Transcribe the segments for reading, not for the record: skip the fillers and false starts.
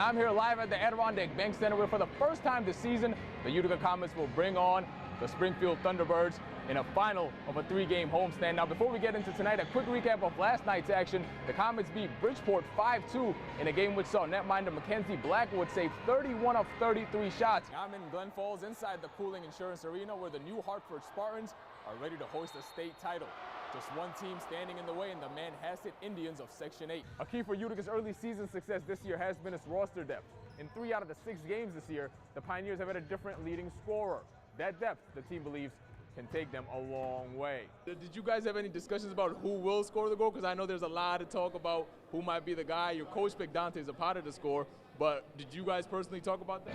I'm here live at the Adirondack Bank Center where for the first time this season, the Utica Comets will bring on the Springfield Thunderbirds in a final of a 3-game homestand. Now, before we get into tonight, a quick recap of last night's action. The Comets beat Bridgeport 5-2 in a game which saw netminder Mackenzie Blackwood save 31 of 33 shots. I'm in Glen Falls inside the Cooling Insurance Arena where the New Hartford Spartans are ready to hoist a state title. Just one team standing in the way in the Manhasset Indians of Section 8. A key for Utica's early season success this year has been its roster depth. In 3 out of the 6 games this year, the Pioneers have had a different leading scorer. That depth, the team believes, can take them a long way. Did you guys have any discussions about who will score the goal? Because I know there's a lot of talk about who might be the guy. Your coach picked Dante Zapata to score, but did you guys personally talk about that?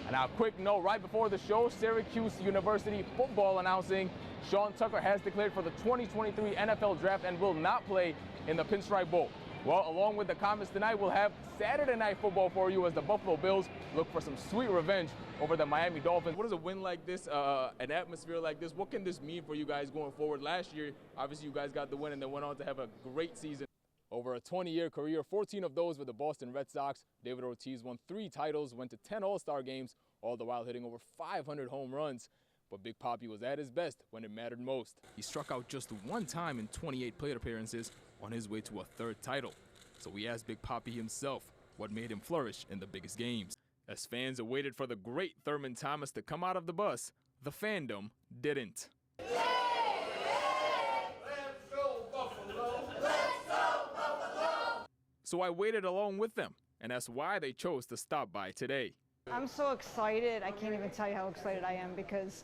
And now, quick note, right before the show, Syracuse University football announcing Sean Tucker has declared for the 2023 NFL Draft and will not play in the Pinstripe Bowl. Well, along with the Comets tonight, we'll have Saturday Night Football for you as the Buffalo Bills look for some sweet revenge over the Miami Dolphins. What does a win like this, an atmosphere like this, what can this mean for you guys going forward? Last year, obviously, you guys got the win and then went on to have a great season. Over a 20-year career, 14 of those with the Boston Red Sox, David Ortiz won 3 titles, went to 10 All-Star games, all the while hitting over 500 home runs. But Big Papi was at his best when it mattered most. He struck out just 1 time in 28 plate appearances on his way to a 3rd title. So we asked Big Papi himself what made him flourish in the biggest games. As fans awaited for the great Thurman Thomas to come out of the bus, the fandom didn't. Let's go Buffalo! Let's go Buffalo! So I waited along with them, and that's why they chose to stop by today. I'm so excited. I can't even tell you how excited I am because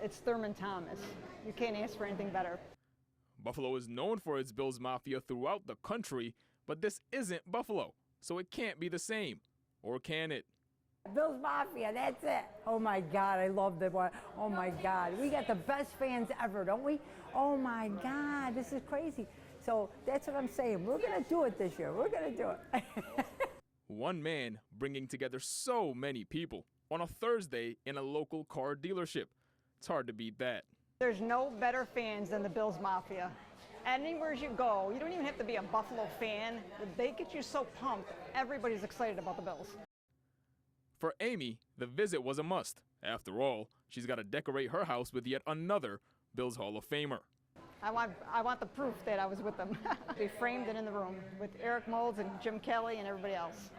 it's Thurman Thomas. You can't ask for anything better. Buffalo is known for its Bills Mafia throughout the country, but this isn't Buffalo, so it can't be the same. Or can it? Bills Mafia, that's it. Oh my God, I love the one. Oh my God, we got the best fans ever, don't we? Oh my God, this is crazy. So that's what I'm saying. We're going to do it this year. We're going to do it. One man bringing together so many people on a Thursday in a local car dealership. It's hard to beat that. There's no better fans than the Bills Mafia. Anywhere you go, you don't even have to be a Buffalo fan. They get you so pumped. Everybody's excited about the Bills. For Amy, the visit was a must. After all, she's got to decorate her house with yet another Bills Hall of Famer. I want the proof that I was with them. We framed it in the room with Eric Moulds and Jim Kelly and everybody else.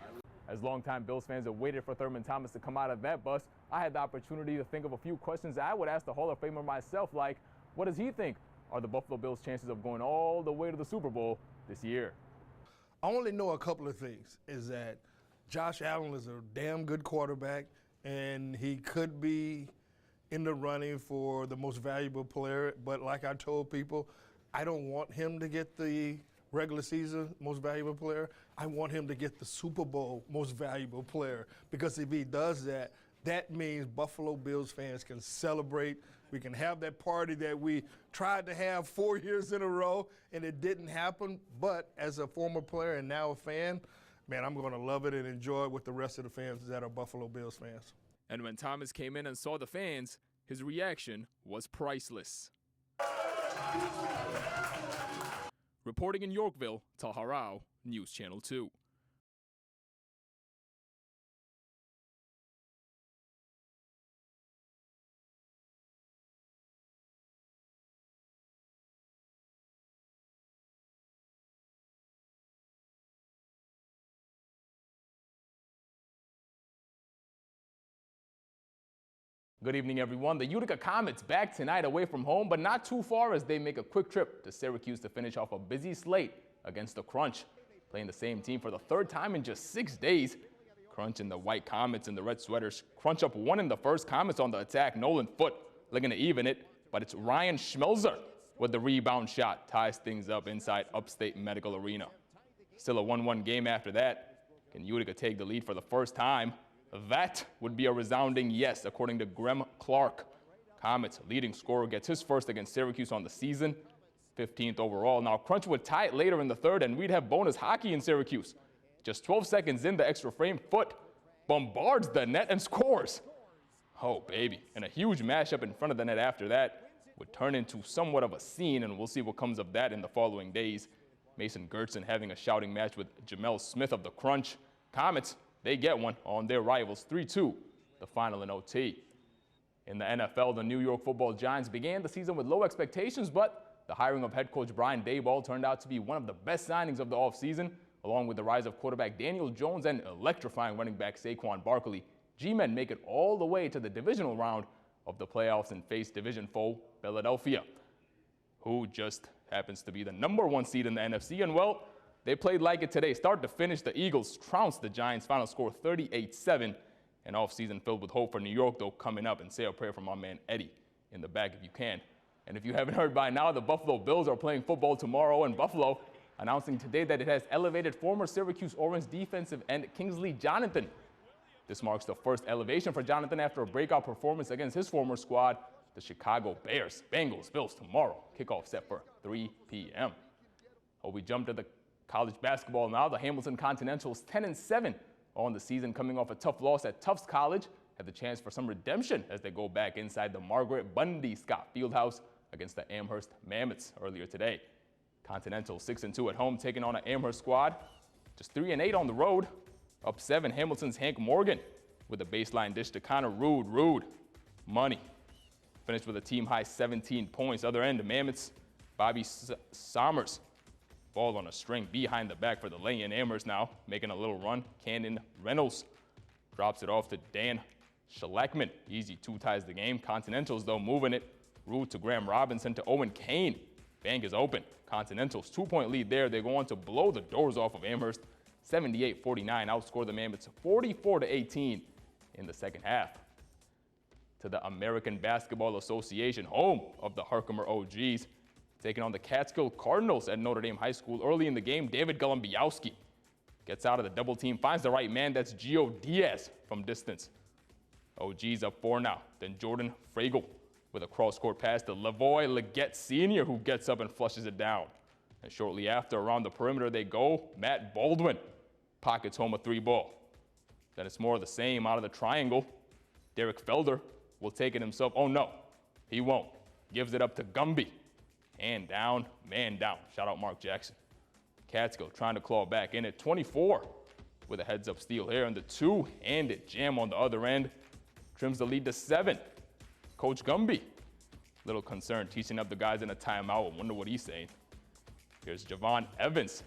As longtime Bills fans have waited for Thurman Thomas to come out of that bus, I had the opportunity to think of a few questions I would ask the Hall of Famer myself, like, what does he think are the Buffalo Bills' chances of going all the way to the Super Bowl this year? I only know a couple of things, is that Josh Allen is a damn good quarterback, and he could be in the running for the most valuable player. But like I told people, I don't want him to get the regular season most valuable player. I want him to get the Super Bowl most valuable player, because if he does that, that means Buffalo Bills fans can celebrate. We can have that party that we tried to have 4 years in a row, and it didn't happen. But as a former player and now a fan, man, I'm going to love it and enjoy it with the rest of the fans that are Buffalo Bills fans. And when Thomas came in and saw the fans, his reaction was priceless. Reporting in Yorkville, Talha Rao, News Channel 2. Good evening, everyone. The Utica Comets back tonight away from home, but not too far as they make a quick trip to Syracuse to finish off a busy slate against the Crunch. Playing the same team for the 3rd time in just 6 days. Crunch and the white Comets in the red sweaters. Crunch up 1 in the first. Comets on the attack. Nolan Foote looking to even it, but it's Ryan Schmelzer with the rebound shot. Ties things up inside Upstate Medical Arena. Still a 1-1 game after that. Can Utica take the lead for the first time? That would be a resounding yes, according to Graham Clark. Comets leading scorer gets his first against Syracuse on the season, 15th overall. Now, Crunch would tie it later in the 3rd, and we'd have bonus hockey in Syracuse. Just 12 seconds in the extra frame, Foote bombards the net and scores. Oh, baby. And a huge mashup in front of the net after that would turn into somewhat of a scene, and we'll see what comes of that in the following days. Mason Gertson having a shouting match with Jamel Smith of the Crunch. Comets they get one on their rivals 3-2, the final in OT. In the NFL, the New York Football Giants began the season with low expectations, but the hiring of head coach Brian Daboll turned out to be one of the best signings of the offseason, along with the rise of quarterback Daniel Jones and electrifying running back Saquon Barkley. G-men make it all the way to the divisional round of the playoffs and face division foe Philadelphia, who just happens to be the #1 seed in the NFC. And well, they played like it today. Start to finish, the Eagles trounced the Giants. Final score 38-7. An offseason filled with hope for New York, though, coming up. And say a prayer for my man Eddie in the back if you can. And if you haven't heard by now, the Buffalo Bills are playing football tomorrow in Buffalo, announcing today that it has elevated former Syracuse Orange defensive end Kingsley Jonathan. This marks the first elevation for Jonathan after a breakout performance against his former squad, the Chicago Bears. Bengals, Bills tomorrow. Kickoff set for 3 p.m. Oh, we jump to the college basketball now. The Hamilton Continentals 10-7 on the season, coming off a tough loss at Tufts College, have the chance for some redemption as they go back inside the Margaret Bundy Scott Fieldhouse against the Amherst Mammoths earlier today. Continental 6-2 at home, taking on an Amherst squad. Just 3-8 on the road. Up 7, Hamilton's Hank Morgan with a baseline dish to Connor Rude. Money. Finished with a team-high 17 points. Other end, the Mammoths, Bobby Sommers. Ball on a string behind the back for the lay-in. Amherst now making a little run. Cannon Reynolds drops it off to Dan Schlackman. Easy 2 ties the game. Continentals, though, moving it. Rude to Graham Robinson to Owen Kane. Bank is open. Continentals 2-point lead there. They go on to blow the doors off of Amherst. 78-49, outscore the Mammoths 44-18 in the second half. To the American Basketball Association, home of the Herkimer OGs, taking on the Catskill Cardinals at Notre Dame High School. Early in the game, David Golombiowski gets out of the double team, finds the right man. That's Gio Diaz from distance. OGs up 4 now. Then Jordan Fragel with a cross-court pass to Lavoy Leggett Sr., who gets up and flushes it down. And shortly after, around the perimeter they go. Matt Baldwin pockets home a 3-ball. Then it's more of the same out of the triangle. Derek Felder will take it himself. Oh, no, he won't. Gives it up to Gumby. Man down. Shout out Mark Jackson. Catskill trying to claw back in at 24 with a heads-up steal here. And the 2-handed jam on the other end trims the lead to 7. Coach Gumby, little concerned, teaching up the guys in a timeout. I wonder what he's saying. Here's Javon Evans.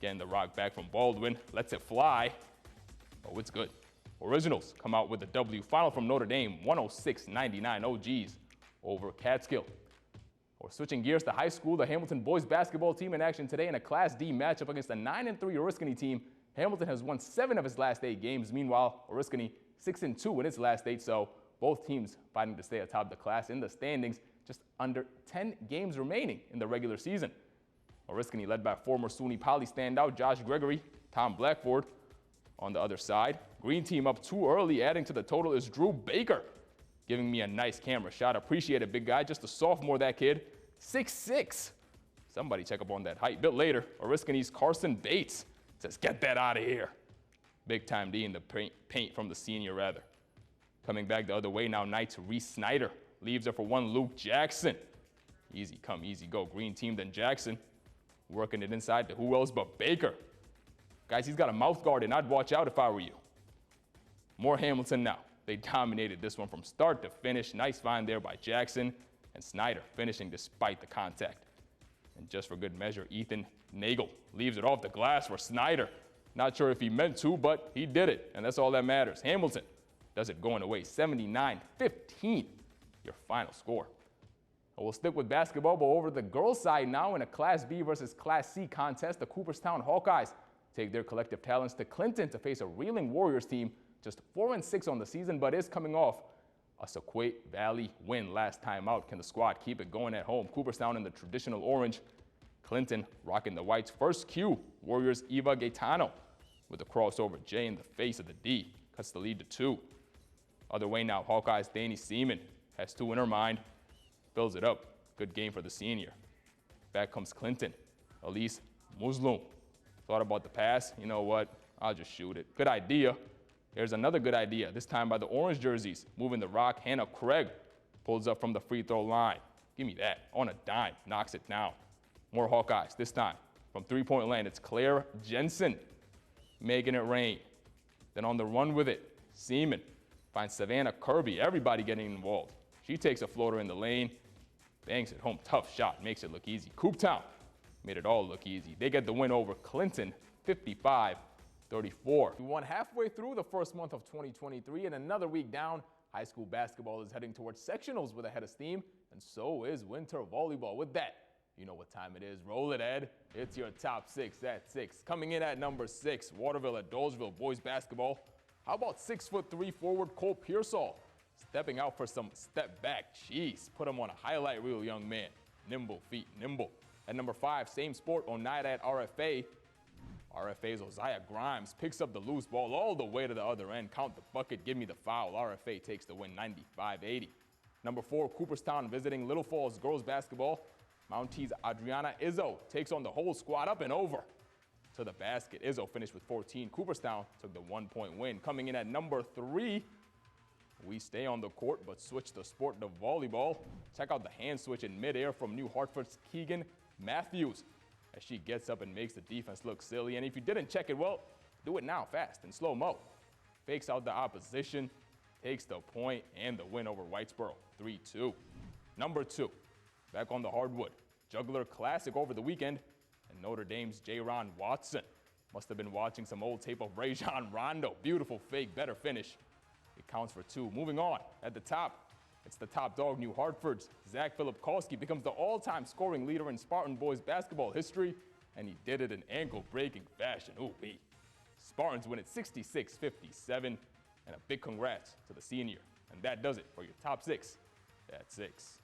Getting the rock back from Baldwin. Lets it fly. Oh, it's good. Originals come out with a W. Final from Notre Dame, 106-99 OGs over Catskill. Or switching gears to high school, the Hamilton boys basketball team in action today in a Class D matchup against a 9-3 Oriskany team. Hamilton has won 7 of its last 8 games. Meanwhile, Oriskany 6-2 in its last 8, so both teams fighting to stay atop the class in the standings. Just under 10 games remaining in the regular season. Oriskany led by former SUNY Poly standout Josh Gregory, Tom Blackford on the other side. Green team up too early, adding to the total is Drew Baker, giving me a nice camera shot. Appreciate it, big guy. Just a sophomore, that kid. 6'6". Somebody check up on that height. Bit later, Oriskany's Carson Bates says, "Get that out of here." Big time D in the paint from the senior, rather. Coming back the other way now, Knights Reese Snyder leaves it for one Luke Jackson. Easy come, easy go. Green team, then Jackson. Working it inside to who else but Baker. Guys, he's got a mouth guard, and I'd watch out if I were you. More Hamilton now. They dominated this one from start to finish. Nice find there by Jackson, and Snyder finishing despite the contact. And just for good measure, Ethan Nagel leaves it off the glass for Snyder. Not sure if he meant to, but he did it, and that's all that matters. Hamilton does it going away, 79-15, your final score. We'll stick with basketball, but over the girls' side now in a Class B versus Class C contest, the Cooperstown Hawkeyes take their collective talents to Clinton to face a reeling Warriors team, just 4-6 on the season, but is coming off a Sequoia Valley win last time out. Can the squad keep it going at home? Cooperstown in the traditional orange, Clinton rocking the whites. First cue, Warriors Eva Gaetano with a crossover J in the face of the D, cuts the lead to 2. Other way now, Hawkeyes Danny Seaman has 2 in her mind. Fills it up. Good game for the senior. Back comes Clinton. Elise Muslim. Thought about the pass. You know what? I'll just shoot it. Good idea. There's another good idea, this time by the orange jerseys. Moving the rock. Hannah Craig pulls up from the free throw line. Give me that. On a dime. Knocks it down. More Hawkeyes. This time from 3-point land, it's Claire Jensen making it rain. Then on the run with it, Seaman finds Savannah Kirby, everybody getting involved. She takes a floater in the lane, bangs it home, tough shot, makes it look easy. Cooptown made it all look easy. They get the win over Clinton, 55-34. We won halfway through the first month of 2023, and another week down, high school basketball is heading towards sectionals with a head of steam, and so is winter volleyball. With that, you know what time it is. Roll it, Ed. It's your top 6 at 6. Coming in at number 6, Waterville at Dolgeville boys basketball. How about 6'3" forward Cole Pearsall? Stepping out for some step back. Jeez, put him on a highlight reel, young man. Nimble feet, nimble. At number 5, same sport, Oneida at RFA. RFA's Ozziah Grimes picks up the loose ball all the way to the other end. Count the bucket, give me the foul. RFA takes the win, 95-80. Number 4, Cooperstown visiting Little Falls girls basketball. Mounties Adriana Izzo takes on the whole squad up and over to the basket. Izzo finished with 14. Cooperstown took the 1-point win. Coming in at number 3, we stay on the court but switch the sport to volleyball. Check out the hand switch in midair from New Hartford's Keegan Matthews as she gets up and makes the defense look silly. And if you didn't check it, well, do it now fast in slow-mo. Fakes out the opposition, takes the point, and the win over Whitesboro, 3-2. Number 2, back on the hardwood. Juggler Classic over the weekend, and Notre Dame's J-Ron Watson must have been watching some old tape of Rajon Rondo. Beautiful fake, better finish. It counts for 2. Moving on, at the top, it's the top dog, New Hartford's Zach Filipkowski becomes the all-time scoring leader in Spartan boys basketball history, and he did it in ankle-breaking fashion. Ooh-wee. Spartans win it 66-57, and a big congrats to the senior. And that does it for your top 6 at 6.